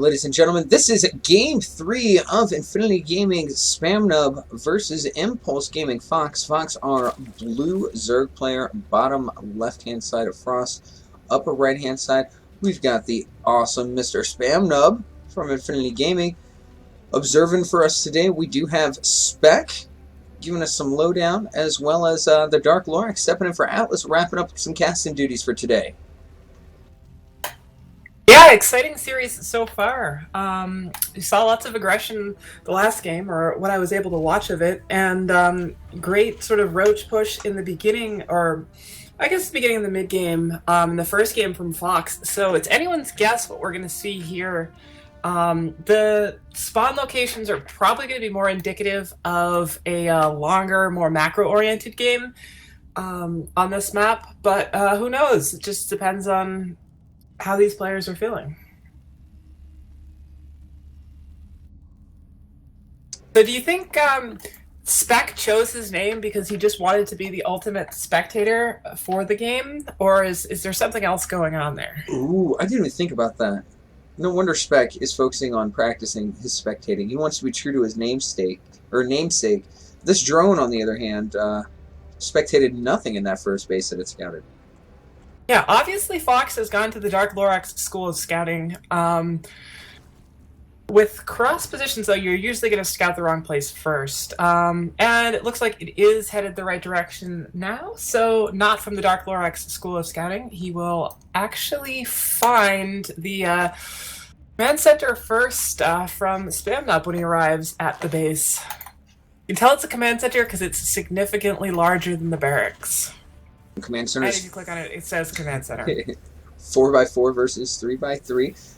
ladies and gentlemen. This is Game 3 of Infinity Gaming Spamnub versus Impulse Gaming Fox. Fox, our blue Zerg player, bottom left-hand side of Frost. Upper right-hand side, we've got the awesome Mr. Spamnub from Infinity Gaming. Observing for us today, we do have Spec giving us some lowdown, as well as the Dark Lorax stepping in for Atlas, wrapping up some casting duties for today. Yeah, exciting series so far. We saw lots of aggression the last game, or what I was able to watch of it, and great sort of roach push in the beginning, or I guess the beginning of the mid-game, in the first game from Fox. So it's anyone's guess what we're going to see here. The spawn locations are probably going to be more indicative of a longer, more macro-oriented game on this map, but who knows? It just depends on how these players are feeling. So do you think Spec chose his name because he just wanted to be the ultimate spectator for the game, or is there something else going on there? Ooh, I didn't even think about that. No wonder Spec is focusing on practicing his spectating. He wants to be true to his namesake. This drone, on the other hand, spectated nothing in that first base that it scouted. Yeah, obviously Fox has gone to the Dark Lorax School of Scouting. With cross positions, though, you're usually going to scout the wrong place first. And it looks like it is headed the right direction now, so not from the Dark Lorax School of Scouting. He will actually find the command center first from Spamnub when he arrives at the base. You can tell it's a command center because it's significantly larger than the barracks. Command center. And if you click on it, it says command center. 4x4 versus 3x3.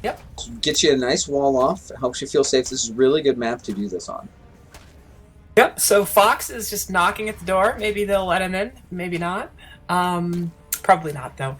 Yep. Gets you a nice wall off. Helps you feel safe. This is a really good map to do this on. Yep. So Fox is just knocking at the door. Maybe they'll let him in. Maybe not. Probably not, though.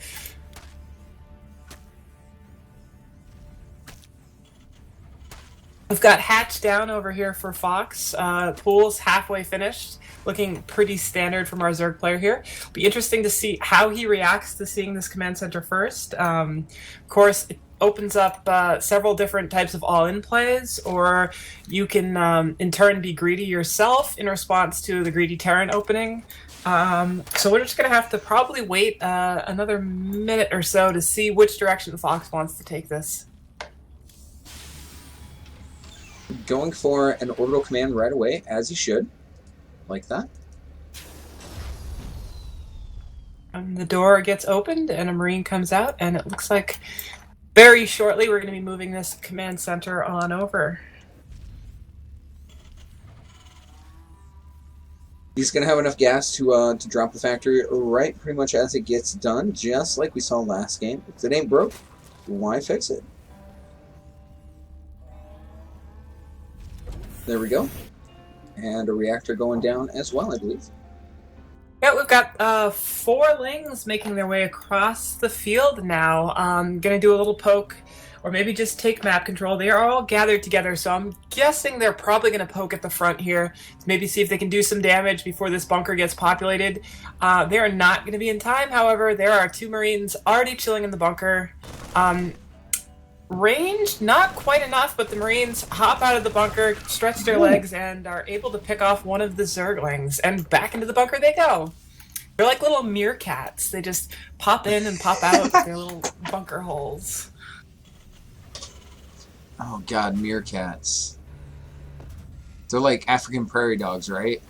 We've got hatch down over here for Fox. Pool's halfway finished. Looking pretty standard from our Zerg player here. Be interesting to see how he reacts to seeing this command center first. Of course, it opens up several different types of all-in plays, or you can, in turn, be greedy yourself in response to the greedy Terran opening. So we're just going to have to probably wait another minute or so to see which direction Fox wants to take this. Going for an orbital command right away, as he should. Like that. And the door gets opened and a Marine comes out, and it looks like very shortly we're going to be moving this command center on over. He's going to have enough gas to drop the factory right pretty much as it gets done, just like we saw last game. If it ain't broke, why fix it? There we go. And a reactor going down as well, I believe. Yeah, we've got 4 Lings making their way across the field now. Gonna do a little poke, or maybe just take map control. They are all gathered together, so I'm guessing they're probably gonna poke at the front here to maybe see if they can do some damage before this bunker gets populated. They are not gonna be in time, however. There are 2 Marines already chilling in the bunker. Range, not quite enough, but the Marines hop out of the bunker, stretch their legs, and are able to pick off one of the Zerglings, and back into the bunker they go. They're like little meerkats. They just pop in and pop out of their little bunker holes. Oh god, meerkats. They're like African prairie dogs, right?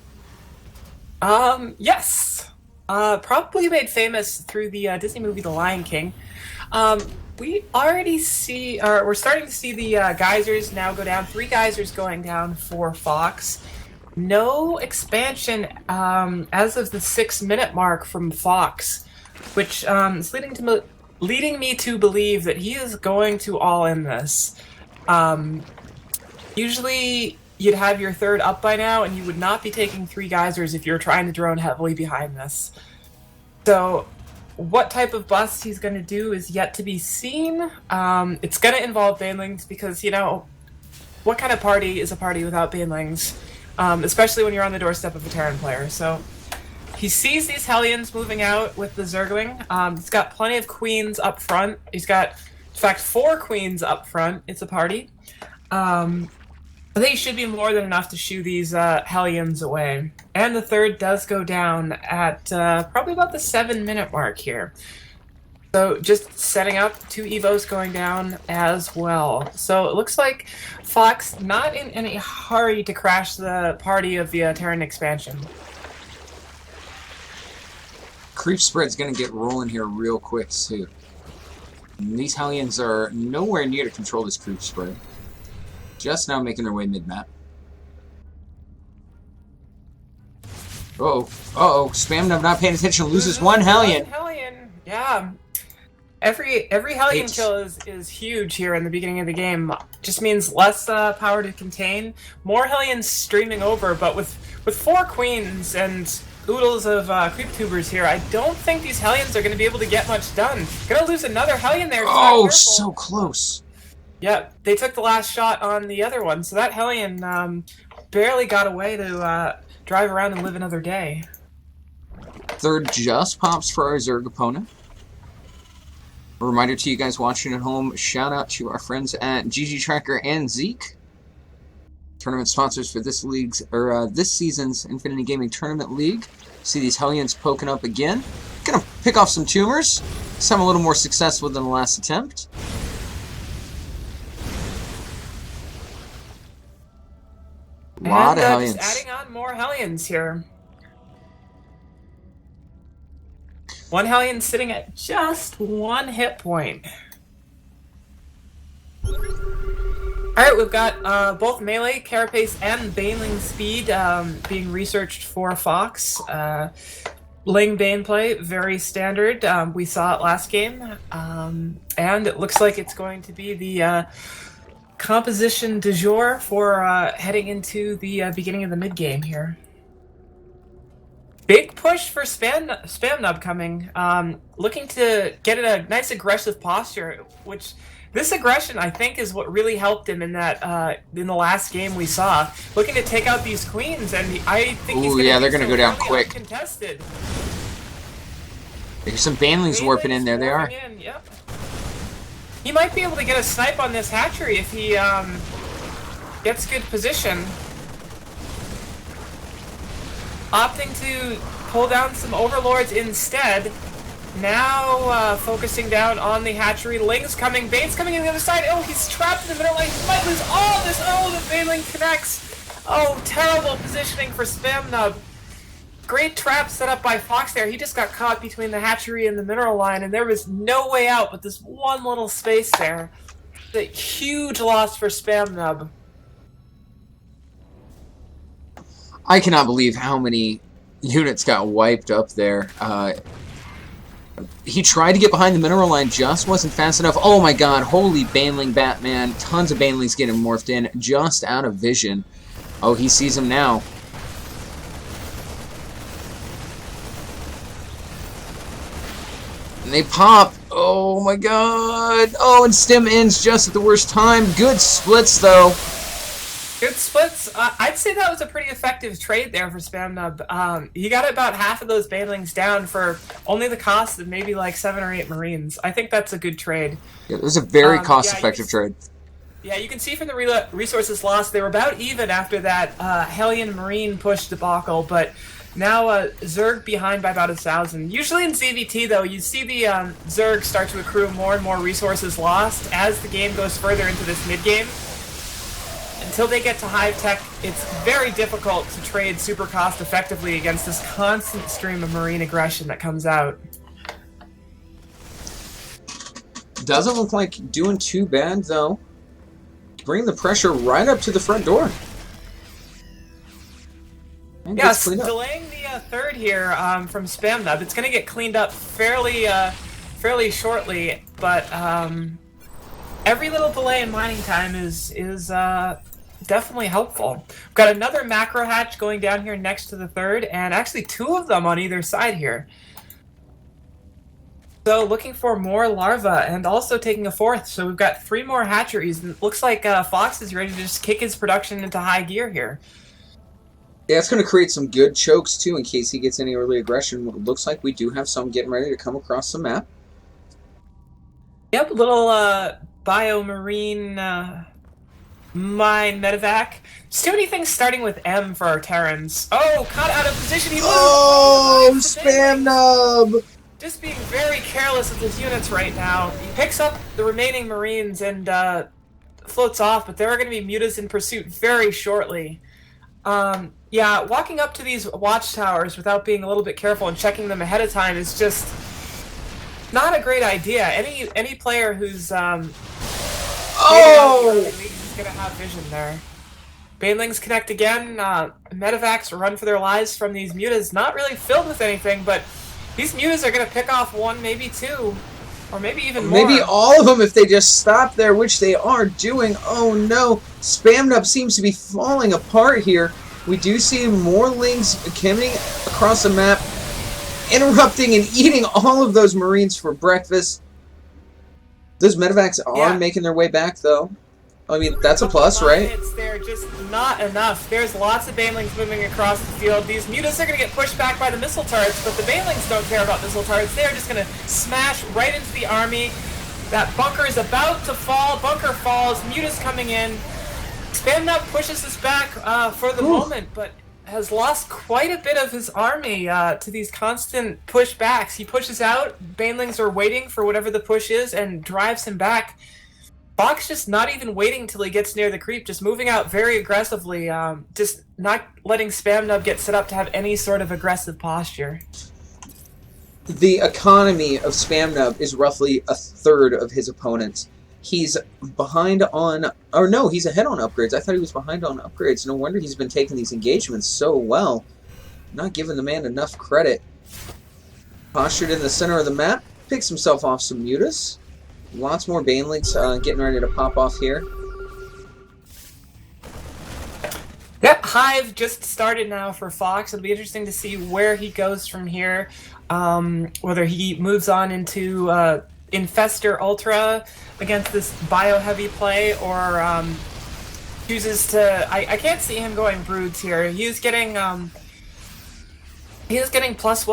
Yes. Probably made famous through the Disney movie The Lion King. We already see, or we're starting to see the geysers now go down. 3 geysers going down for Fox. No expansion as of the 6-minute mark from Fox, which is leading me to believe that he is going to all in this. Usually you'd have your 3rd up by now, and you would not be taking 3 geysers if you're trying to drone heavily behind this. So what type of bust he's going to do is yet to be seen. It's going to involve banelings because, you know, what kind of party is a party without banelings? Especially when you're on the doorstep of a Terran player. So he sees these Hellions moving out with the Zergling. He's got plenty of Queens up front. He's got In fact, 4 queens up front. It's a party. I think it should be more than enough to shoo these Hellions away. And the third does go down at probably about the 7-minute mark here. So just setting up 2 Evos going down as well. So it looks like Fox not in any hurry to crash the party of the Terran expansion. Creep spread's going to get rolling here real quick, too. And these Hellions are nowhere near to control this creep spread. Just now making their way mid-map. Uh-oh. Uh-oh. Spamnub not paying attention. Loses one Hellion. Yeah. Every Hellion kill is huge here in the beginning of the game. Just means less power to contain. More Hellions streaming over, but with 4 queens and oodles of creep tubers here, I don't think these Hellions are going to be able to get much done. Gonna lose another Hellion there. Oh, so close. Yeah, they took the last shot on the other one, so that Hellion barely got away to drive around and live another day. Third just pops for our Zerg opponent. A reminder to you guys watching at home, shout out to our friends at GGTracker and Zeke, tournament sponsors for this league's this season's Infinity Gaming Tournament League. See these Hellions poking up again. Gonna pick off some tumors. Some a little more successful than the last attempt. A lot of Hellions. Just adding on more Hellions here. One Hellion sitting at just 1 hit point. Alright, we've got both melee, carapace, and baneling speed being researched for Fox. Ling Bane play, very standard. We saw it last game. And it looks like it's going to be the composition du jour for heading into the beginning of the mid-game here. Big push for Spamnub coming. Looking to get in a nice aggressive posture, which this aggression I think is what really helped him in that in the last game we saw. Looking to take out these queens, and I think he's they're gonna go down quick. Contested. There's some banelings warping in there. They are. Yep. He might be able to get a snipe on this hatchery if he gets good position. Opting to pull down some overlords instead. Now focusing down on the hatchery. Ling's coming. Bane's coming in the other side. Oh, he's trapped in the middle lane. He might lose all this. Oh, the Baneling connects. Oh, terrible positioning for Spamnub. Great trap set up by Fox there. He just got caught between the hatchery and the mineral line, and there was no way out but this one little space there. The huge loss for Spamnub. I cannot believe how many units got wiped up there. He tried to get behind the mineral line, just wasn't fast enough. Oh my god, holy Baneling Batman. Tons of Banelings getting morphed in, just out of vision. Oh, he sees him now. And they pop. Oh my god. Oh, and Stim ends just at the worst time. Good splits, though. Good splits. I'd say that was a pretty effective trade there for Spamnub. He got about half of those Banelings down for only the cost of maybe like 7 or 8 Marines. I think that's a good trade. Yeah, it was a very cost-effective trade. Yeah, you can see from the resources lost, they were about even after that Hellion Marine push debacle, but now Zerg behind by about 1,000. Usually in ZVT, though, you see the Zerg start to accrue more and more resources lost as the game goes further into this mid-game. Until they get to high tech, it's very difficult to trade super cost effectively against this constant stream of Marine aggression that comes out. Doesn't look like doing too bad, though. Bring the pressure right up to the front door. Yes, delaying the third here from Spamnub. It's going to get cleaned up fairly shortly, but every little delay in mining time is definitely helpful. We've got another macro hatch going down here next to the third, and actually 2 of them on either side here. So looking for more larvae and also taking a 4th. So we've got 3 more hatcheries, and it looks like Fox is ready to just kick his production into high gear here. Yeah, it's going to create some good chokes, too, in case he gets any early aggression. It looks like we do have some getting ready to come across the map. Yep, little biomarine mine medevac. Just too many things starting with M for our Terrans. Oh, caught out of position. He loses all the Oh, lives to Banelings. Spamnub! Just being very careless with his units right now. He picks up the remaining Marines and floats off, but there are going to be mutas in pursuit very shortly. Yeah, walking up to these watchtowers without being a little bit careful and checking them ahead of time is just not a great idea. Any player who's Oh! is going to have vision there. Banelings connect again. Medevacs run for their lives from these mutas, not really filled with anything, but these mutas are going to pick off one, maybe two, or maybe even more. Maybe all of them if they just stop there, which they are doing. Oh no, Spamnub seems to be falling apart here. We do see more Lings coming across the map, interrupting and eating all of those Marines for breakfast. Those medevacs are making their way back, though. I mean, that's a plus, right? Hits there, just not enough. There's lots of Banelings moving across the field. These mutas are going to get pushed back by the missile turrets, but the Banelings don't care about missile turrets. They're just going to smash right into the army. That bunker is about to fall. Bunker falls. Mutas coming in. Spamnub pushes us back for the moment, but has lost quite a bit of his army to these constant pushbacks. He pushes out. Banelings are waiting for whatever the push is and drives him back. Fox just not even waiting till he gets near the creep, just moving out very aggressively, just not letting Spamnub get set up to have any sort of aggressive posture. The economy of Spamnub is roughly a third of his opponent's. He's behind on, or no, he's ahead on upgrades. I thought he was behind on upgrades. No wonder he's been taking these engagements so well. Not giving the man enough credit. Postured in the center of the map, picks himself off some mutas. Lots more Banelings getting ready to pop off here. That Hive just started now for Fox. It'll be interesting to see where he goes from here. Whether he moves on into Infestor Ultra against this bio-heavy play, or chooses to... I can't see him going Broods here. He's getting +1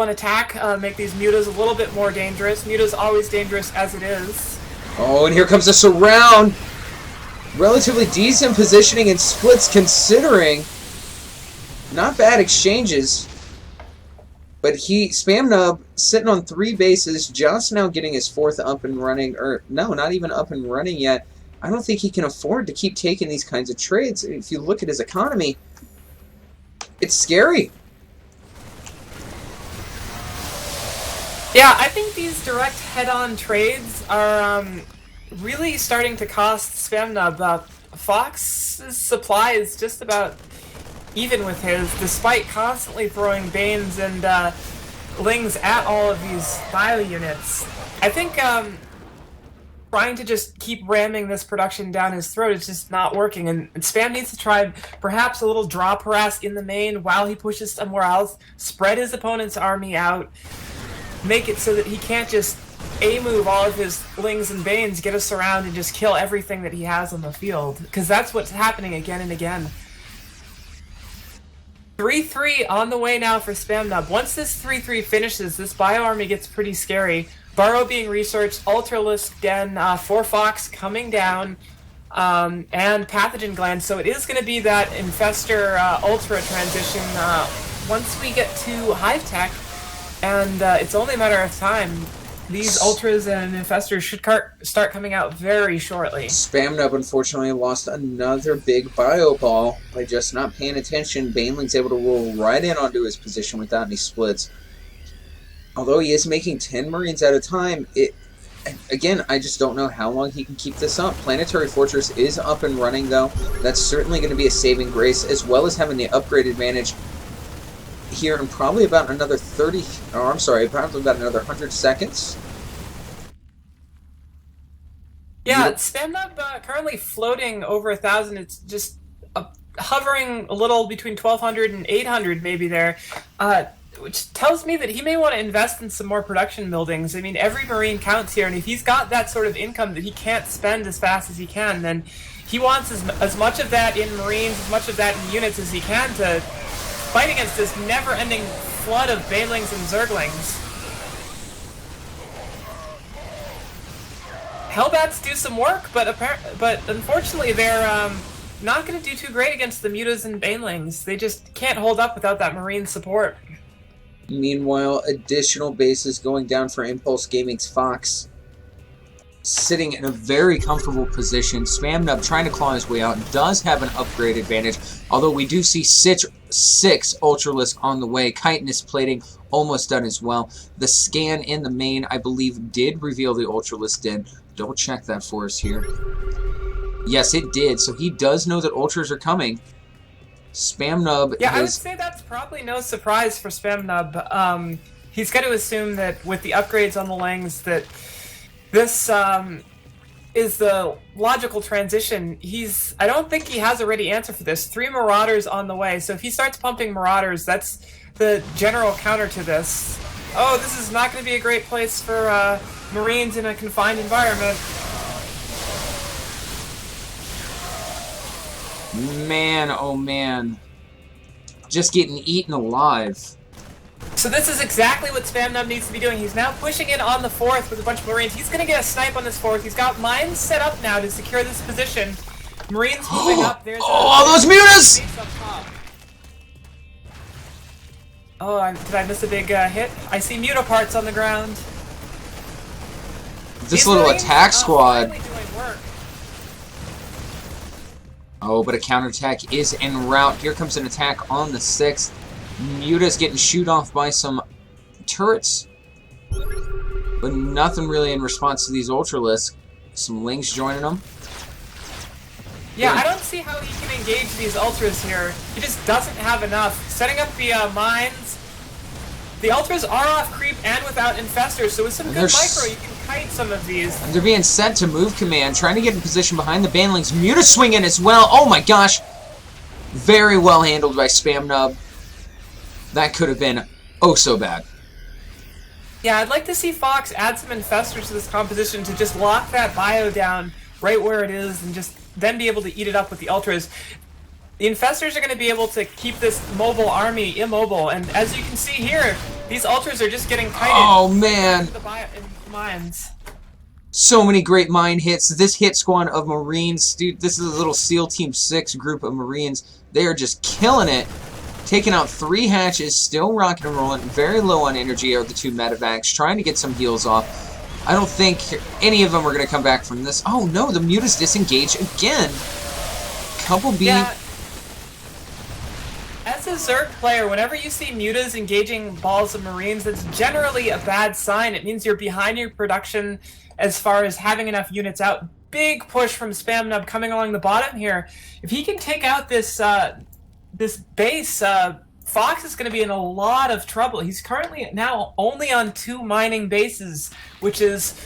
attack, make these mutas a little bit more dangerous. Muta's always dangerous as it is. Oh, and here comes a surround. Relatively decent positioning and splits considering. Not bad exchanges. But Spamnub sitting on 3 bases, just now getting his 4th up and running, or no, not even up and running yet. I don't think he can afford to keep taking these kinds of trades. If you look at his economy, it's scary. Yeah, I think these direct head-on trades are really starting to cost Spamnub. Fox's supply is just about even with his, despite constantly throwing Banes and Lings at all of these bio units. I think trying to just keep ramming this production down his throat is just not working, and Spam needs to try perhaps a little drop harass in the main while he pushes somewhere else, spread his opponent's army out, make it so that he can't just A-move all of his Lings and Banes, get us around, and just kill everything that he has on the field. Because that's what's happening again and again. 3-3 on the way now for Spamnub. Once this 3-3 finishes, this bio army gets pretty scary. Burrow being researched, Ultralisk Den, 4 Fox coming down, and Pathogen Gland. So it is going to be that Infestor Ultra transition once we get to Hive Tech. And it's only a matter of time. These Ultras and Infestors should start coming out very shortly. Spamnub unfortunately lost another big bio ball by just not paying attention. Baneling's able to roll right in onto his position without any splits. Although he is making 10 Marines at a time, again, I just don't know how long he can keep this up. Planetary Fortress is up and running, though. That's certainly going to be a saving grace, as well as having the upgrade advantage here in probably about another probably about another 100 seconds. Yeah, Spamnub currently floating over 1,000. It's just hovering a little between 1,200 and 800 maybe there, which tells me that he may want to invest in some more production buildings. I mean, every Marine counts here, and if he's got that sort of income that he can't spend as fast as he can, then he wants as much of that in Marines, as much of that in units as he can to fight against this never-ending flood of Banelings and Zerglings. Hellbats do some work, but unfortunately they're not going to do too great against the Mutas and Banelings. They just can't hold up without that Marine support. Meanwhile, additional bases going down for Impulse Gaming's Fox. Sitting in a very comfortable position. Spamnub trying to claw his way out. Does have an upgrade advantage. Although we do see six Ultralisk on the way. Chitinous plating almost done as well. The scan in the main, I believe, did reveal the Ultralisk den. Double check that for us here. Yes, it did. So he does know that Ultras are coming. Spamnub I would say that's probably no surprise for Spamnub. He's got to assume that with the upgrades on the Langs that this is the logical transition. I don't think he has a ready answer for this. 3 Marauders on the way. So if he starts pumping Marauders, that's the general counter to this. Oh, this is not going to be a great place for Marines in a confined environment. Man, oh man. Just getting eaten alive. So this is exactly what Spamnub needs to be doing. He's now pushing in on the 4th with a bunch of Marines. He's going to get a snipe on this 4th. He's got mines set up now to secure this position. Marines moving up. There's all those mutas! Oh, did I miss a big hit? I see muta parts on the ground. This little attack squad. Oh, but a counterattack is en route. Here comes an attack on the 6th. Muta's getting shoot off by some turrets. But nothing really in response to these Ultralisks. Some Lings joining them. Yeah, I don't see how he can engage these Ultras here. He just doesn't have enough. Setting up the mines. The Ultras are off creep and without infestors, so with some good micro, you can kite some of these. And they're being sent to move command, trying to get in position behind the Banelings. Muta swinging as well. Oh my gosh. Very well handled by Spamnub. That could have been oh so bad. Yeah, I'd like to see Fox add some infestors to this composition to just lock that bio down right where it is and just then be able to eat it up with the Ultras. The infestors are going to be able to keep this mobile army immobile, and as you can see here, these Ultras are just getting kited. Oh man! In the mines. So many great mine hits. This hit squad of Marines, dude, this is a little SEAL Team 6 group of Marines. They are just killing it. Taking out 3 hatches, still rocking and rolling. Very low on energy are the 2 medevacs, trying to get some heals off. I don't think any of them are going to come back from this. Oh no, the Mutas disengage again. Couple B. Yeah. As a Zerg player, whenever you see Mutas engaging balls of Marines, that's generally a bad sign. It means you're behind your production as far as having enough units out. Big push from Spamnub coming along the bottom here. If he can take out this this base, Fox is going to be in a lot of trouble. He's currently now only on 2 mining bases, which is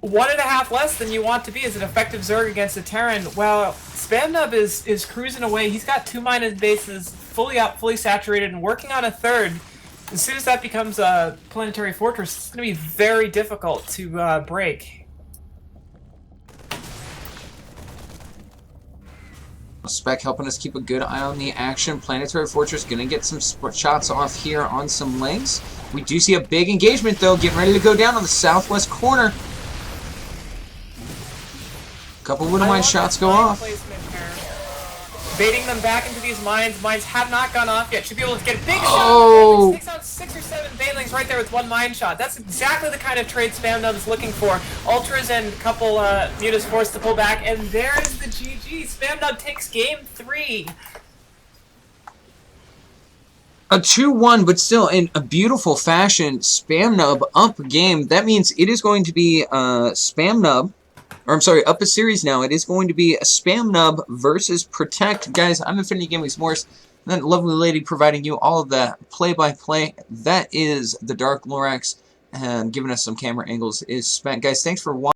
1.5 less than you want to be as an effective Zerg against a Terran. While Spamnub is cruising away. He's got 2 mining bases fully up, fully saturated, and working on a 3rd. As soon as that becomes a planetary fortress, it's going to be very difficult to break. Spec helping us keep a good eye on the action. Planetary Fortress going to get some shots off here on some Lings. We do see a big engagement, though, getting ready to go down on the southwest corner. A couple Widowmine shots go off. Baiting them back into these mines. Mines have not gone off yet. Should be able to get a big shot. Takes out 6 or 7 Banelings right there with 1 mine shot. That's exactly the kind of trade Spamnub is looking for. Ultras and a couple Mutas forced to pull back, and there's the GG. Spamnub takes game 3. A 2-1, but still in a beautiful fashion. Spamnub up game. That means it is going to be Spamnub. Or I'm sorry, up a series now. It is going to be a Spamnub versus Protect. Guys, I'm Infinity Gaming's Morris. That lovely lady providing you all of the play-by-play. That is the Dark Lorax. And giving us some camera angles is Spent. Guys, thanks for watching.